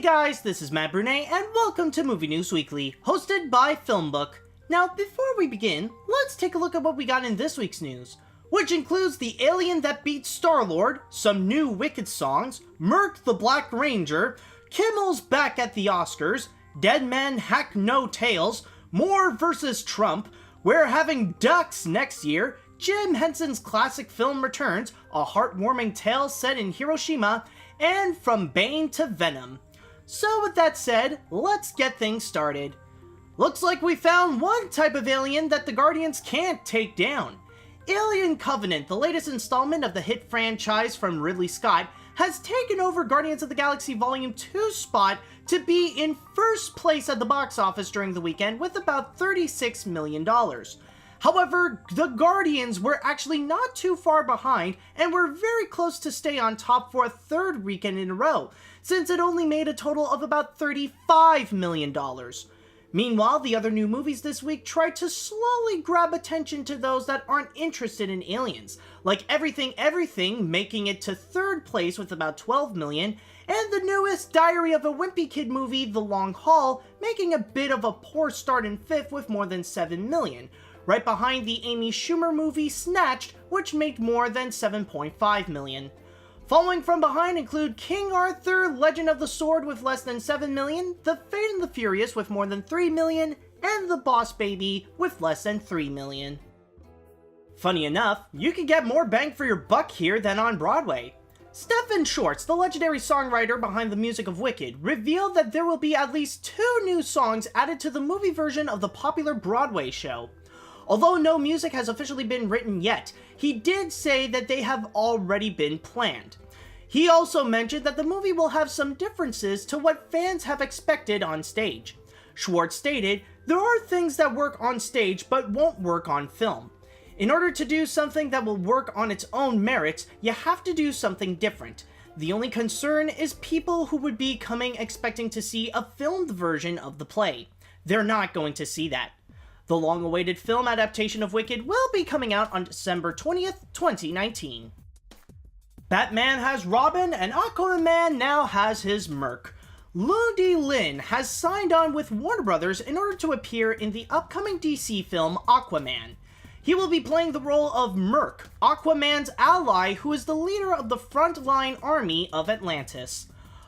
guys, this is Matt Brunet, and welcome to Movie News Weekly, hosted by FilmBook. Now, before we begin, let's take a look at what we got in this week's news, which includes the alien that beat Star-Lord, some new Wicked songs, Merc the Black Ranger, Kimmel's back at the Oscars, Dead Men Hack No Tails, Moore vs. Trump, we're having ducks next year, Jim Henson's classic film returns, a heartwarming tale set in Hiroshima, and from Bane to Venom. So with that said, let's get things started. Looks like we found one type of alien that the Guardians can't take down. Alien Covenant, the latest installment of the hit franchise from Ridley Scott, has taken over Guardians of the Galaxy Volume 2's spot to be in first place at the box office during the weekend with about $36 million. However, the Guardians were actually not too far behind and were very close to stay on top for a third weekend in a row, since it only made a total of about $35 million. Meanwhile, the other new movies this week tried to slowly grab attention to those that aren't interested in aliens, like Everything Everything making it to third place with about $12 million, and the newest Diary of a Wimpy Kid movie, The Long Haul, making a bit of a poor start in fifth with more than $7 million. Right behind the Amy Schumer movie Snatched, which made more than $7.5 million. Following from behind include King Arthur, Legend of the Sword with less than $7 million, The Fate and the Furious with more than $3 million, and The Boss Baby with less than $3 million. Funny enough, you can get more bang for your buck here than on Broadway. Stephen Schwartz, the legendary songwriter behind the music of Wicked, revealed that there will be at least 2 new songs added to the movie version of the popular Broadway show. Although no music has officially been written yet, he did say that they have already been planned. He also mentioned that the movie will have some differences to what fans have expected on stage. Schwartz stated, "There are things that work on stage but won't work on film. In order to do something that will work on its own merits, you have to do something different. The only concern is people who would be coming expecting to see a filmed version of the play. They're not going to see that." The long-awaited film adaptation of Wicked will be coming out on December 20th, 2019. Batman has Robin, and Aquaman now has his Merc. Lundy Lin has signed on with Warner Brothers in order to appear in the upcoming DC film Aquaman. He will be playing the role of Merc, Aquaman's ally who is the leader of the frontline army of Atlantis.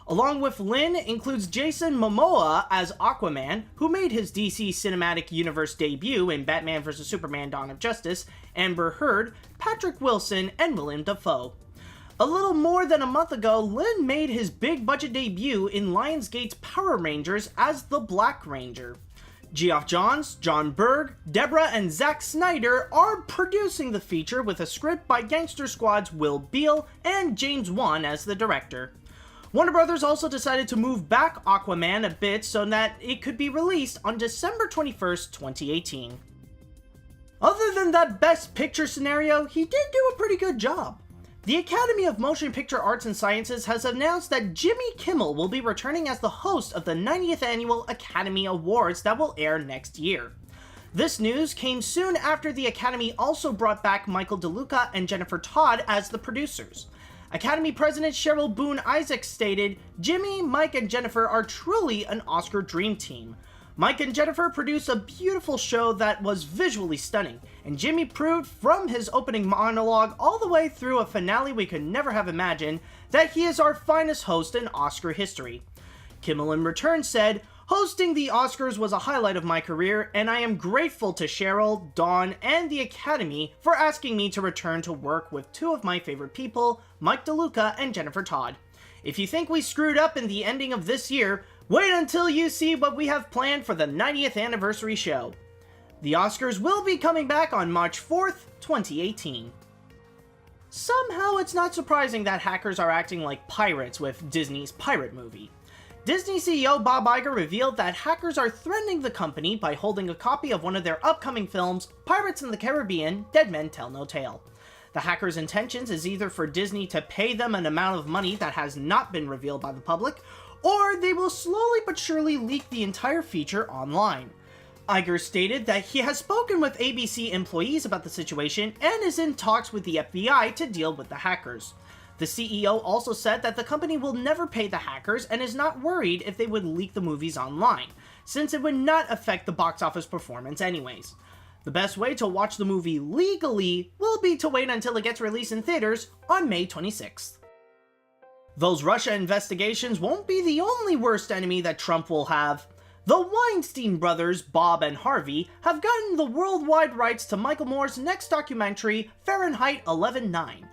Along with Lin includes Jason Momoa as Aquaman, who made his DC Cinematic Universe debut in Batman vs. Superman: Dawn of Justice, Amber Heard, Patrick Wilson, and Willem Dafoe. A little more than a month ago, Lin made his big-budget debut in Lionsgate's Power Rangers as the Black Ranger. Geoff Johns, John Berg, Deborah and Zack Snyder are producing the feature with a script by Gangster Squad's Will Beall and James Wan as the director. Warner Brothers also decided to move back Aquaman a bit so that it could be released on December 21st, 2018. Other than that Best Picture scenario, he did do a pretty good job. The Academy of Motion Picture Arts and Sciences has announced that Jimmy Kimmel will be returning as the host of the 90th Annual Academy Awards that will air next year. This news came soon after the Academy also brought back Michael DeLuca and Jennifer Todd as the producers. Academy President Cheryl Boone Isaacs stated, "Jimmy, Mike, and Jennifer are truly an Oscar dream team. Mike and Jennifer produced a beautiful show that was visually stunning, and Jimmy proved from his opening monologue all the way through a finale we could never have imagined that he is our finest host in Oscar history." Kimmel in return said, "Hosting the Oscars was a highlight of my career, and I am grateful to Cheryl, Dawn, and the Academy for asking me to return to work with 2 of my favorite people, Mike DeLuca and Jennifer Todd. If you think we screwed up in the ending of this year, wait until you see what we have planned for the 90th anniversary show." The Oscars will be coming back on March 4th, 2018. Somehow it's not surprising that hackers are acting like pirates with Disney's pirate movie. Disney CEO Bob Iger revealed that hackers are threatening the company by holding a copy of one of their upcoming films, Pirates in the Caribbean: Dead Men Tell No Tale. The hackers' intentions is either for Disney to pay them an amount of money that has not been revealed by the public, or they will slowly but surely leak the entire feature online. Iger stated that he has spoken with ABC employees about the situation and is in talks with the FBI to deal with the hackers. The CEO also said that the company will never pay the hackers and is not worried if they would leak the movies online, since it would not affect the box office performance anyways. The best way to watch the movie legally will be to wait until it gets released in theaters on May 26th. Those Russia investigations won't be the only worst enemy that Trump will have. The Weinstein brothers, Bob and Harvey, have gotten the worldwide rights to Michael Moore's next documentary, Fahrenheit 11/9.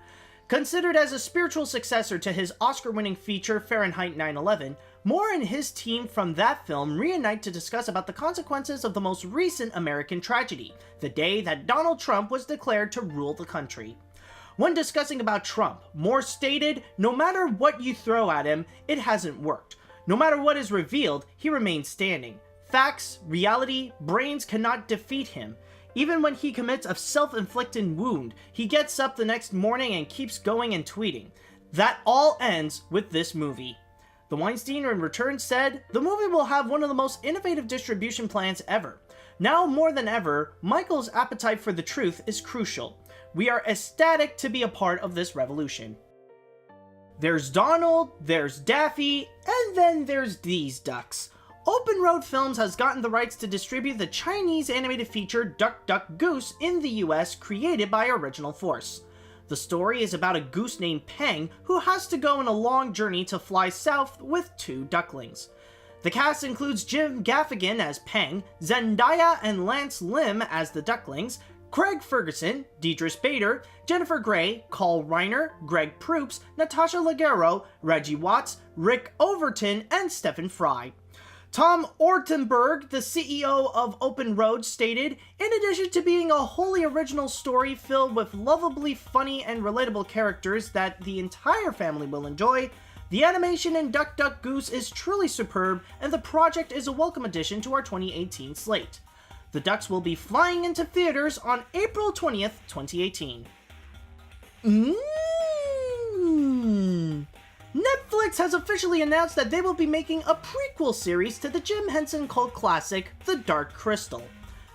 Considered as a spiritual successor to his Oscar-winning feature Fahrenheit 9/11, Moore and his team from that film reunite to discuss about the consequences of the most recent American tragedy, the day that Donald Trump was declared to rule the country. When discussing about Trump, Moore stated, "No matter what you throw at him, it hasn't worked. No matter what is revealed, he remains standing. Facts, reality, brains cannot defeat him. Even when he commits a self-inflicted wound, he gets up the next morning and keeps going and tweeting. That all ends with this movie." The Weinstein in return said, "The movie will have one of the most innovative distribution plans ever. Now more than ever, Michael's appetite for the truth is crucial. We are ecstatic to be a part of this revolution." There's Donald, there's Daffy, and then there's these ducks. Open Road Films has gotten the rights to distribute the Chinese animated feature Duck Duck Goose in the US, created by Original Force. The story is about a goose named Peng who has to go on a long journey to fly south with 2 ducklings. The cast includes Jim Gaffigan as Peng, Zendaya and Lance Lim as the ducklings, Craig Ferguson, Deidris Bader, Jennifer Grey, Carl Reiner, Greg Proops, Natasha Leggero, Reggie Watts, Rick Overton, and Stephen Fry. Tom Ortenberg, the CEO of Open Road, stated, "In addition to being a wholly original story filled with lovably funny and relatable characters that the entire family will enjoy, the animation in Duck Duck Goose is truly superb, and the project is a welcome addition to our 2018 slate. The Ducks will be flying into theaters on April 20th, 2018. Netflix has officially announced that they will be making a prequel series to the Jim Henson cult classic, The Dark Crystal.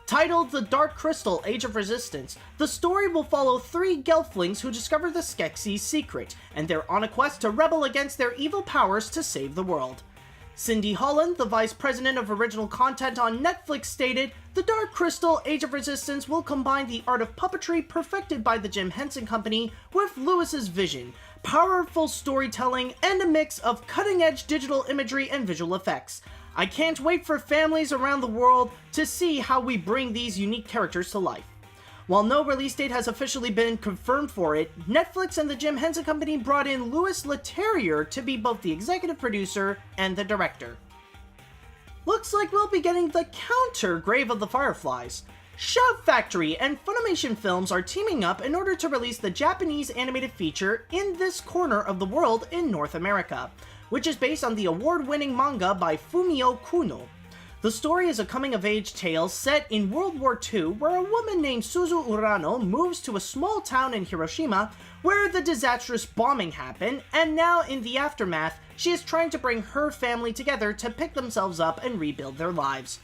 Titled The Dark Crystal: Age of Resistance, the story will follow 3 Gelflings who discover the Skeksis' secret, and they're on a quest to rebel against their evil powers to save the world. Cindy Holland, the vice president of original content on Netflix, stated, "The Dark Crystal: Age of Resistance will combine the art of puppetry perfected by the Jim Henson Company with Lewis's vision, powerful storytelling, and a mix of cutting-edge digital imagery and visual effects. I can't wait for families around the world to see how we bring these unique characters to life." While no release date has officially been confirmed for it, Netflix and the Jim Henson Company brought in Louis Leterrier to be both the executive producer and the director. Looks like we'll be getting the counter Grave of the Fireflies. Shout Factory and Funimation Films are teaming up in order to release the Japanese animated feature In This Corner of the World in North America, which is based on the award-winning manga by Fumio Kuno. The story is a coming-of-age tale set in World War II where a woman named Suzu Urano moves to a small town in Hiroshima where the disastrous bombing happened, and now in the aftermath, she is trying to bring her family together to pick themselves up and rebuild their lives.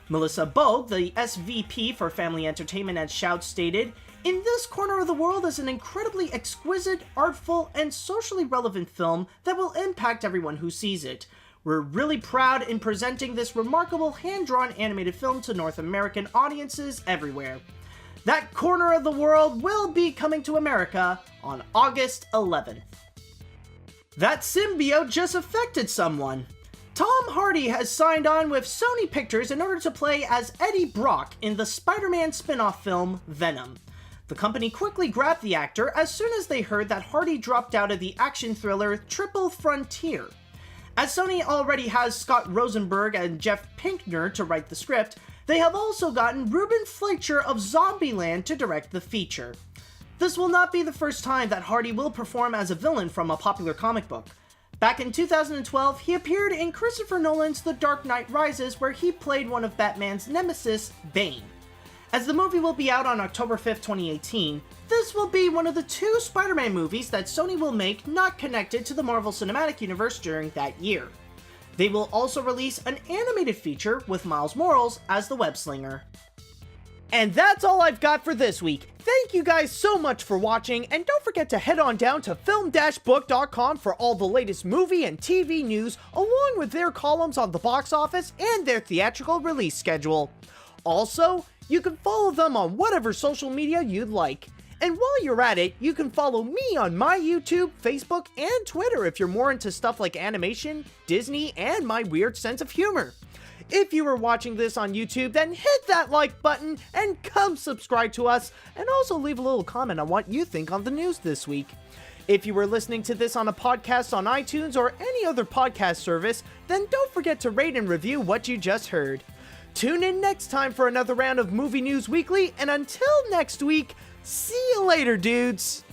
Melissa Bogue, the SVP for Family Entertainment at Shout, stated, "In This Corner of the World is an incredibly exquisite, artful, and socially relevant film that will impact everyone who sees it. We're really proud in presenting this remarkable hand-drawn animated film to North American audiences everywhere. That corner of the world will be coming to America on August 11th. That symbiote just affected someone. Tom Hardy has signed on with Sony Pictures in order to play as Eddie Brock in the Spider-Man spin-off film Venom. The company quickly grabbed the actor as soon as they heard that Hardy dropped out of the action thriller Triple Frontier. As Sony already has Scott Rosenberg and Jeff Pinkner to write the script, they have also gotten Ruben Fleischer of Zombieland to direct the feature. This will not be the first time that Hardy will perform as a villain from a popular comic book. Back in 2012, he appeared in Christopher Nolan's The Dark Knight Rises, where he played one of Batman's nemesis, Bane. As the movie will be out on October 5th, 2018, this will be one of the 2 Spider-Man movies that Sony will make not connected to the Marvel Cinematic Universe during that year. They will also release an animated feature with Miles Morales as the web-slinger. And that's all I've got for this week. Thank you guys so much for watching, and don't forget to head on down to film-book.com for all the latest movie and TV news, along with their columns on the box office and their theatrical release schedule. Also, you can follow them on whatever social media you'd like. And while you're at it, you can follow me on my YouTube, Facebook, and Twitter if you're more into stuff like animation, Disney, and my weird sense of humor. If you were watching this on YouTube, then hit that like button and come subscribe to us, and also leave a little comment on what you think on the news this week. If you were listening to this on a podcast on iTunes or any other podcast service, then don't forget to rate and review what you just heard. Tune in next time for another round of Movie News Weekly, and until next week, see you later, dudes!